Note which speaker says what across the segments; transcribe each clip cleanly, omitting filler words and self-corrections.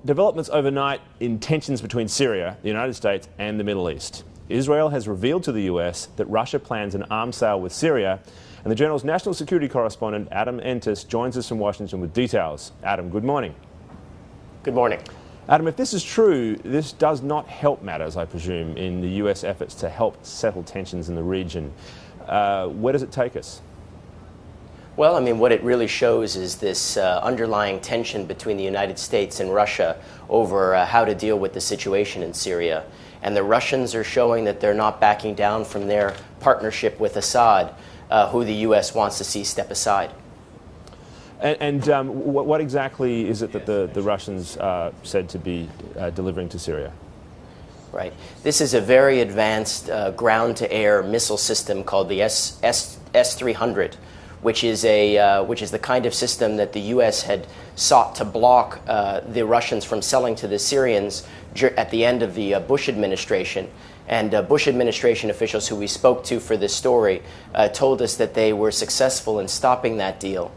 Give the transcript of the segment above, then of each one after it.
Speaker 1: Developments overnight in tensions between Syria, the United States and the Middle East. Israel has revealed to the US that Russia plans an arms sale with Syria, and the Journal's national security correspondent Adam Entis joins us from Washington with details. Adam, good morning.
Speaker 2: Good morning.
Speaker 1: Adam, if this is true, this does not help matters, I presume, in the US efforts to help settle tensions in the region. Where does it take us?
Speaker 2: Well, I mean, what it really shows is this underlying tension between the United States and Russia over how to deal with the situation in Syria. And the Russians are showing that they're not backing down from their partnership with Assad, who the U.S. wants to see step aside.
Speaker 1: And what exactly is it that the Russians said to be delivering to Syria?
Speaker 2: Right. This is a very advanced ground-to-air missile system called the S-300. Which is the kind of system that the U.S. had sought to block the Russians from selling to the Syrians at the end of the Bush administration. And Bush administration officials who we spoke to for this story told us that they were successful in stopping that deal.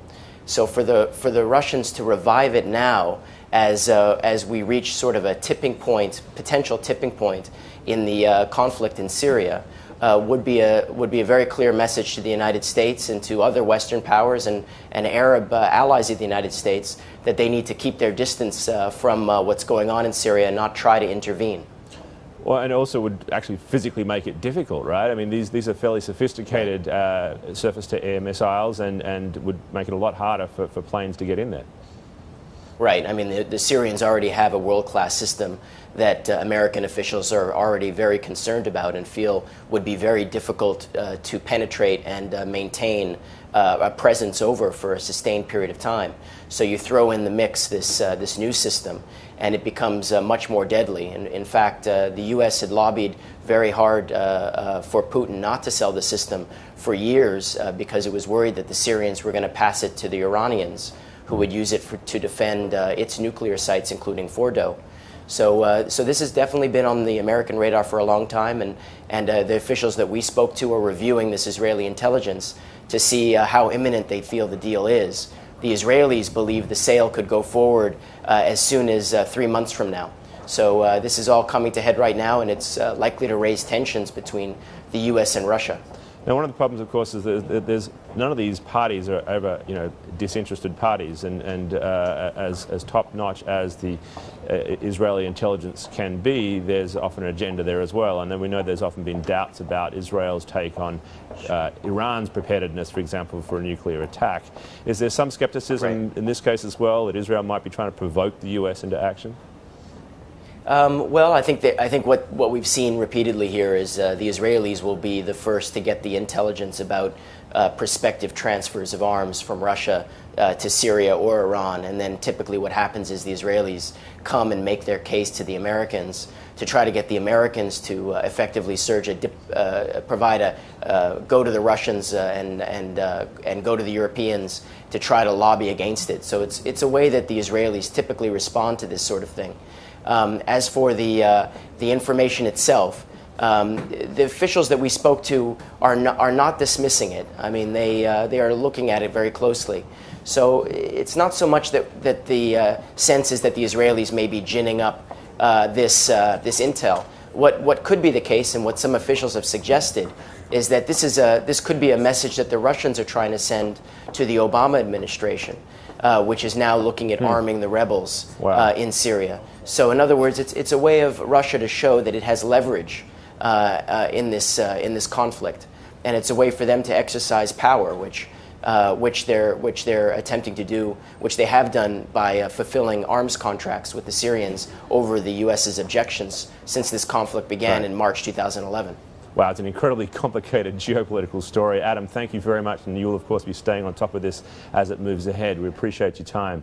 Speaker 2: So for the Russians to revive it now, as we reach sort of a tipping point, potential tipping point in the conflict in Syria, would be a very clear message to the United States and to other Western powers and Arab allies of the United States that they need to keep their distance from what's going on in Syria and not try to intervene.
Speaker 1: Well, and also would actually physically make it difficult, right? I mean, these are fairly sophisticated surface-to-air missiles and would make it a lot harder for planes to get in there.
Speaker 2: Right. I mean, the Syrians already have a world-class system that American officials are already very concerned about and feel would be very difficult to penetrate and maintain a presence over for a sustained period of time. So you throw in the mix this new system, and it becomes much more deadly. And in fact, the U.S. had lobbied very hard for Putin not to sell the system for years because it was worried that the Syrians were going to pass it to the Iranians, who would use it to defend its nuclear sites, including Fordo. So this has definitely been on the American radar for a long time, and the officials that we spoke to are reviewing this Israeli intelligence to see how imminent they feel the deal is. The Israelis believe the sale could go forward as soon as 3 months from now. So this is all coming to head right now, and it's likely to raise tensions between the U.S. and Russia.
Speaker 1: Now, one of the problems, of course, is that there's none of these parties are over, disinterested parties, and as top-notch as the Israeli intelligence can be, there's often an agenda there as well. And then we know there's often been doubts about Israel's take on Iran's preparedness, for example, for a nuclear attack. Is there some skepticism in this case as well that Israel might be trying to provoke the U.S. into action?
Speaker 2: Well, I think what we've seen repeatedly here is the Israelis will be the first to get the intelligence about prospective transfers of arms from Russia to Syria or Iran, and then typically what happens is the Israelis come and make their case to the Americans to try to get the Americans to effectively go to the Russians and go to the Europeans to try to lobby against it. So it's a way that the Israelis typically respond to this sort of thing. As for the information itself, the officials that we spoke to are not dismissing it. I mean, they are looking at it very closely. So it's not so much that the sense is that the Israelis may be ginning up this intel. What could be the case, and what some officials have suggested, is that this could be a message that the Russians are trying to send to the Obama administration, which is now looking at arming the rebels in Syria. So in other words, it's a way of Russia to show that it has leverage in this conflict, and it's a way for them to exercise power, which they're attempting to do, which they have done by fulfilling arms contracts with the Syrians over the U.S.'s objections since this conflict began in March 2011.
Speaker 1: Wow, it's an incredibly complicated geopolitical story. Adam, thank you very much, and you'll, of course, be staying on top of this as it moves ahead. We appreciate your time.